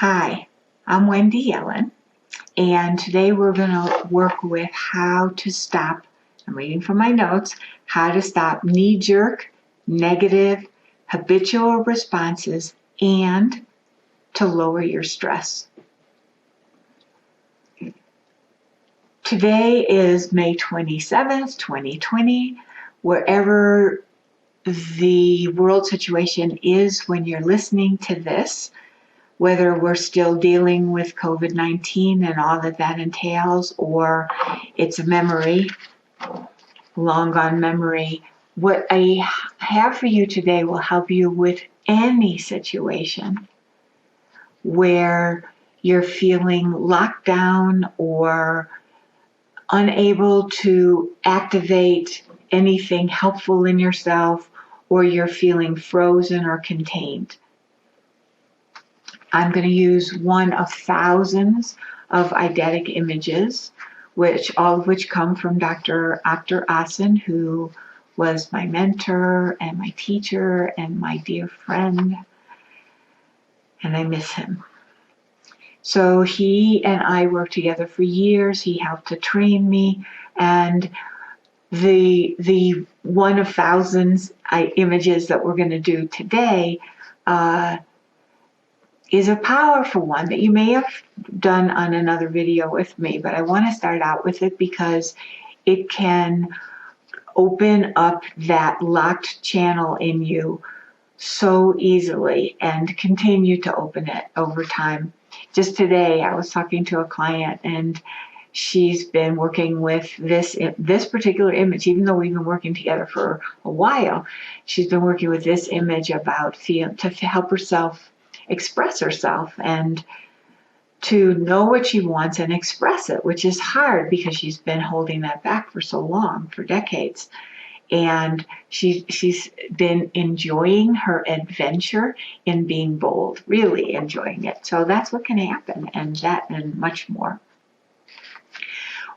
Hi, I'm Wendy Yellen, and today we're going to work with how to stop, I'm reading from my notes, how to stop knee-jerk, negative, habitual responses and to lower your stress. Today is May 27th, 2020. Wherever the world situation is when you're listening to this, whether we're still dealing with COVID-19 and all that entails, or it's a memory, long gone memory, what I have for you today will help you with any situation where you're feeling locked down or unable to activate anything helpful in yourself, or you're feeling frozen or contained. I'm going to use one of thousands of eidetic images, all of which come from Dr. Akhter Ahsen, who was my mentor and my teacher and my dear friend, and I miss him. So he and I worked together for years. He helped to train me, and the one of thousands images that we're going to do today is a powerful one that you may have done on another video with me, but I want to start out with it because it can open up that locked channel in you so easily and continue to open it over time. Just today, I was talking to a client and she's been working with this particular image, even though we've been working together for a while. She's been working with this image about to help herself express herself and to know what she wants and express it, which is hard because she's been holding that back for so long, for decades. And she's been enjoying her adventure in being bold, really enjoying it. So that's what can happen, and that and much more.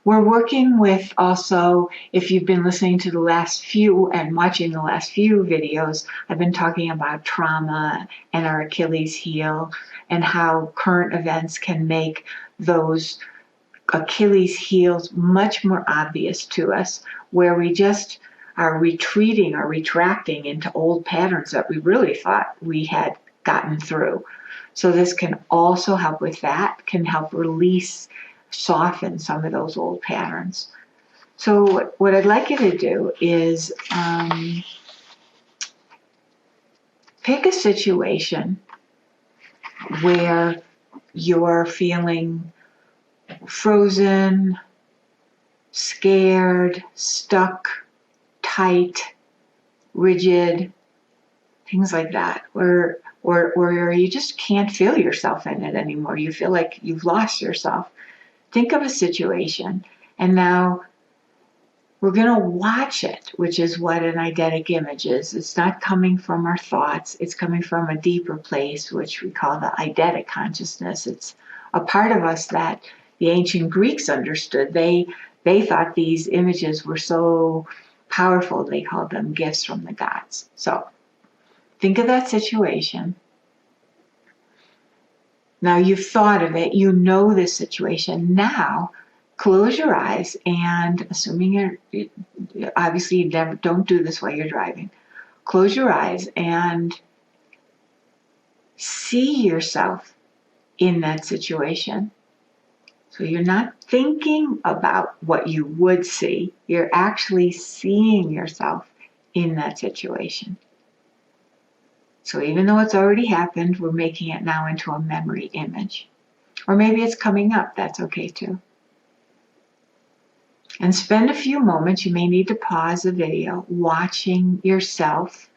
We're working with also, if you've been listening to the last few and watching the last few videos, I've been talking about trauma and our Achilles heel and how current events can make those Achilles heels much more obvious to us, where we just are retreating or retracting into old patterns that we really thought we had gotten through. So this can also help with that, can help release, soften some of those old patterns. So what I'd like you to do is pick a situation where you're feeling frozen, scared, stuck, tight, rigid, things like that, or you just can't feel yourself in it anymore. You feel like you've lost yourself. Think of a situation, and now we're going to watch it, which is what an eidetic image is. It's not coming from our thoughts. It's coming from a deeper place, which we call the eidetic consciousness. It's a part of us that the ancient Greeks understood. They thought these images were so powerful, they called them gifts from the gods. So think of that situation. Now you've thought of it, you know this situation. Now close your eyes, and assuming obviously you don't do this while you're driving. Close your eyes and see yourself in that situation. So you're not thinking about what you would see, you're actually seeing yourself in that situation. So even though it's already happened, we're making it now into a memory image. Or maybe it's coming up, that's okay too. And spend a few moments, you may need to pause the video, watching yourself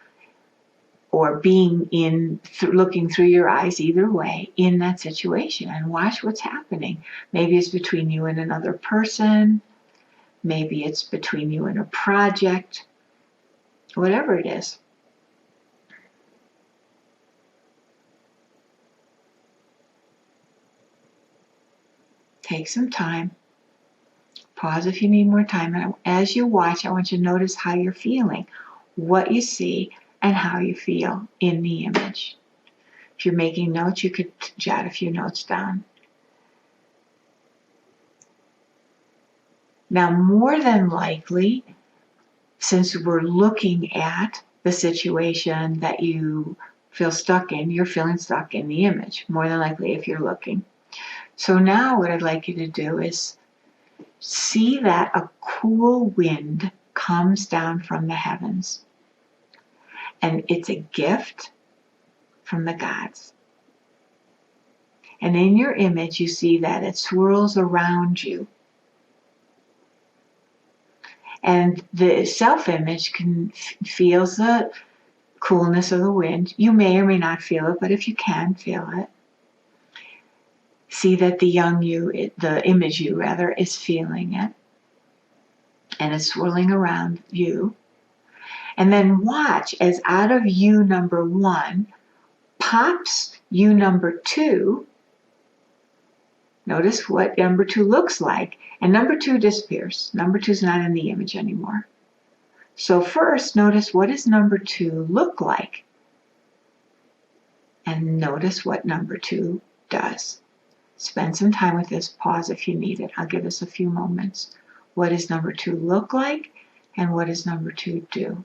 or being looking through your eyes, either way, in that situation, and watch what's happening. Maybe it's between you and another person, maybe it's between you and a project, whatever it is. Take some time. Pause if you need more time. And as you watch, I want you to notice how you're feeling, what you see, and how you feel in the image. If you're making notes, you could jot a few notes down. Now, more than likely, since we're looking at the situation that you feel stuck in, you're feeling stuck in the image, more than likely if you're looking. So now what I'd like you to do is see that a cool wind comes down from the heavens. And it's a gift from the gods. And in your image, you see that it swirls around you. And the self-image feels the coolness of the wind. You may or may not feel it, but if you can, feel it. See that the young you, the image you rather, is feeling it. And it's swirling around you. And then watch as out of you number 1 pops you number 2. Notice what number 2 looks like. And number 2 disappears. Number 2 is not in the image anymore. So first, notice what does number 2 look like? And notice what number 2 does. Spend some time with this. Pause if you need it. I'll give us a few moments. What does number 2 look like? And what does number 2 do?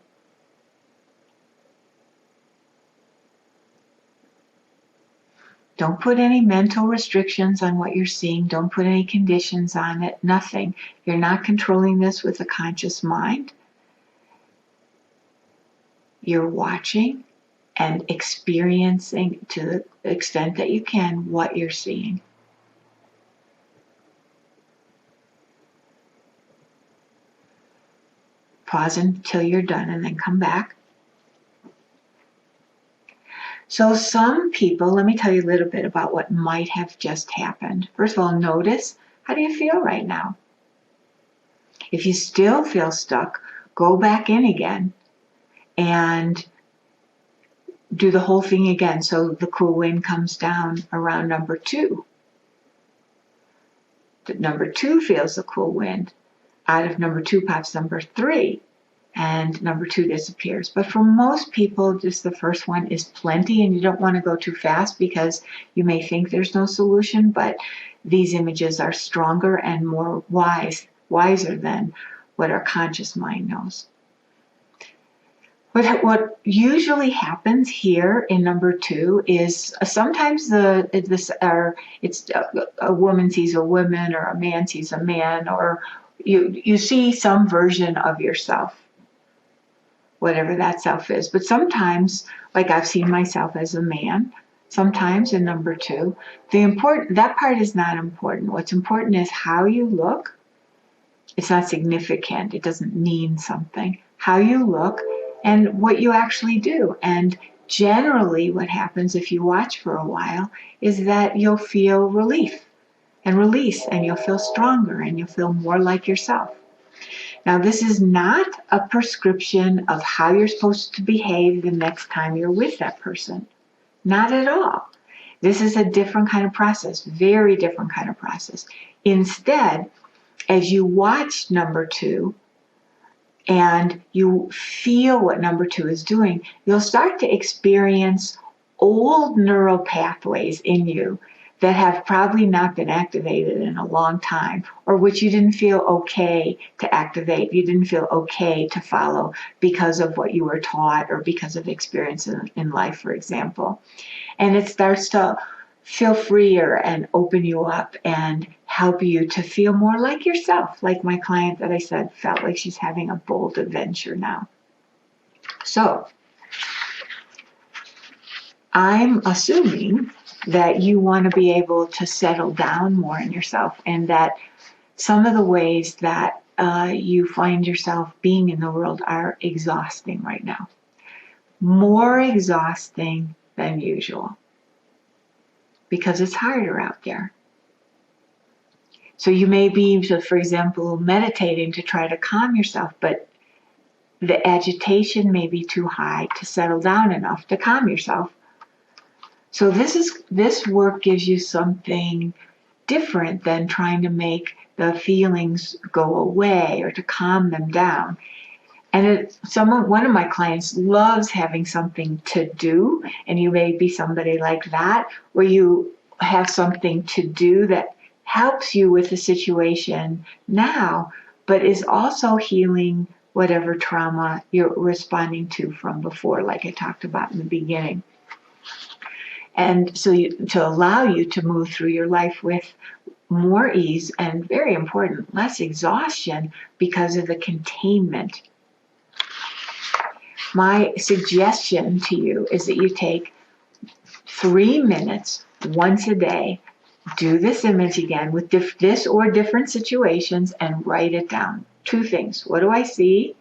Don't put any mental restrictions on what you're seeing. Don't put any conditions on it. Nothing. You're not controlling this with a conscious mind. You're watching and experiencing to the extent that you can what you're seeing. Pause until you're done and then come back. So some people, let me tell you a little bit about what might have just happened. First of all, notice, how do you feel right now? If you still feel stuck, go back in again and do the whole thing again. So the cool wind comes down around number 2. Number 2 feels the cool wind. Out of number 2 pops number 3. And number 2 disappears. But for most people, just the first one is plenty, and you don't want to go too fast because you may think there's no solution, but these images are stronger and more wiser than what our conscious mind knows. What usually happens here in number 2 is sometimes it's a woman sees a woman, or a man sees a man, or you see some version of yourself, whatever that self is. But sometimes, like I've seen myself as a man, sometimes in number 2, that part is not important. What's important is how you look. It's not significant. It doesn't mean something. How you look and what you actually do. And generally what happens if you watch for a while is that you'll feel relief and release, and you'll feel stronger and you'll feel more like yourself. Now, this is not a prescription of how you're supposed to behave the next time you're with that person. Not at all. This is a different kind of process, very different kind of process. Instead, as you watch number 2 and you feel what number 2 is doing, you'll start to experience old neural pathways in you that have probably not been activated in a long time, or which you didn't feel okay to activate, you didn't feel okay to follow because of what you were taught or because of experience in life, for example. And it starts to feel freer and open you up and help you to feel more like yourself, like my client that I said felt like she's having a bold adventure now. So I'm assuming that you want to be able to settle down more in yourself, and that some of the ways that you find yourself being in the world are exhausting right now. More exhausting than usual, because it's harder out there. So you may be, for example, meditating to try to calm yourself, but the agitation may be too high to settle down enough to calm yourself. So this work gives you something different than trying to make the feelings go away or to calm them down. And one of my clients loves having something to do, and you may be somebody like that, where you have something to do that helps you with the situation now, but is also healing whatever trauma you're responding to from before, like I talked about in the beginning. And so to allow you to move through your life with more ease and, very important, less exhaustion because of the containment. My suggestion to you is that you take 3 minutes once a day, do this image again with this or different situations, and write it down. 2 things. What do I see?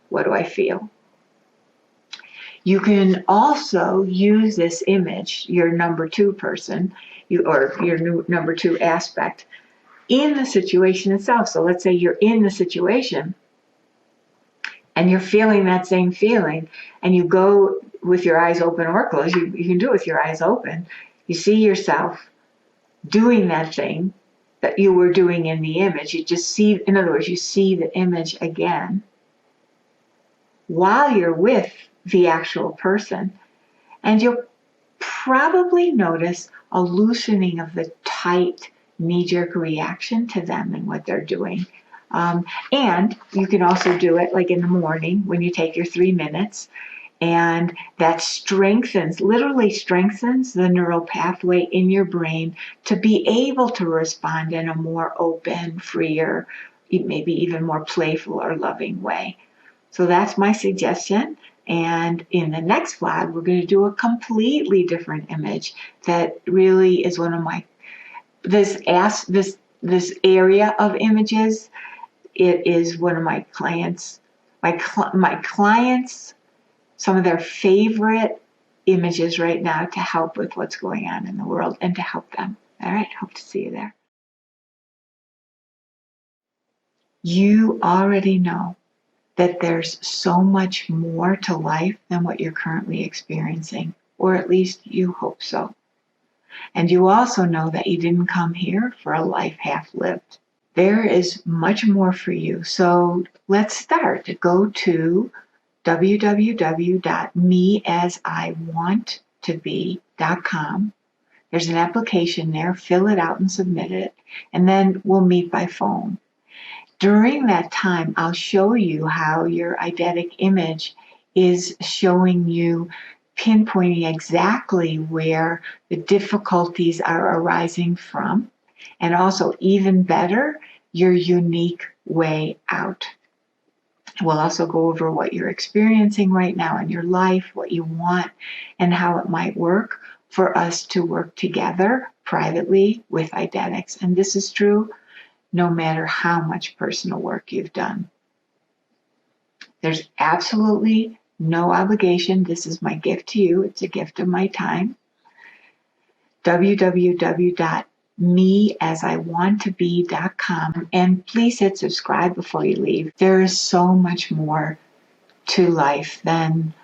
What do I feel? You can also use this image, your number 2 person, or your number 2 aspect, in the situation itself. So let's say you're in the situation and you're feeling that same feeling, and you go with your eyes open or closed. You can do it with your eyes open. You see yourself doing that thing that you were doing in the image. You just see, in other words, you see the image again while you're with the actual person. And you'll probably notice a loosening of the tight knee-jerk reaction to them and what they're doing. And you can also do it like in the morning when you take your 3 minutes, and that literally strengthens the neural pathway in your brain to be able to respond in a more open, freer, maybe even more playful or loving way. So that's my suggestion. And in the next vlog, we're going to do a completely different image that really is one of this area of images. It is one of my clients, some of their favorite images right now to help with what's going on in the world and to help them. All right, hope to see you there. You already know that there's so much more to life than what you're currently experiencing, or at least you hope so. And you also know that you didn't come here for a life half lived. There is much more for you. So let's start. Go to www.measiwanttobe.com. There's an application there. Fill it out and submit it, and then we'll meet by phone. During that time, I'll show you how your eidetic image is showing you, pinpointing exactly where the difficulties are arising from, and also, even better, your unique way out. We'll also go over what you're experiencing right now in your life, what you want, and how it might work for us to work together privately with Eidetics. And this is true no matter how much personal work you've done. There's absolutely no obligation. This is my gift to you. It's a gift of my time. www.measiwanttobe.com, and please hit subscribe before you leave. There is so much more to life than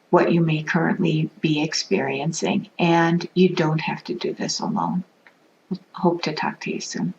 what you may currently be experiencing, and you don't have to do this alone. Hope to talk to you soon.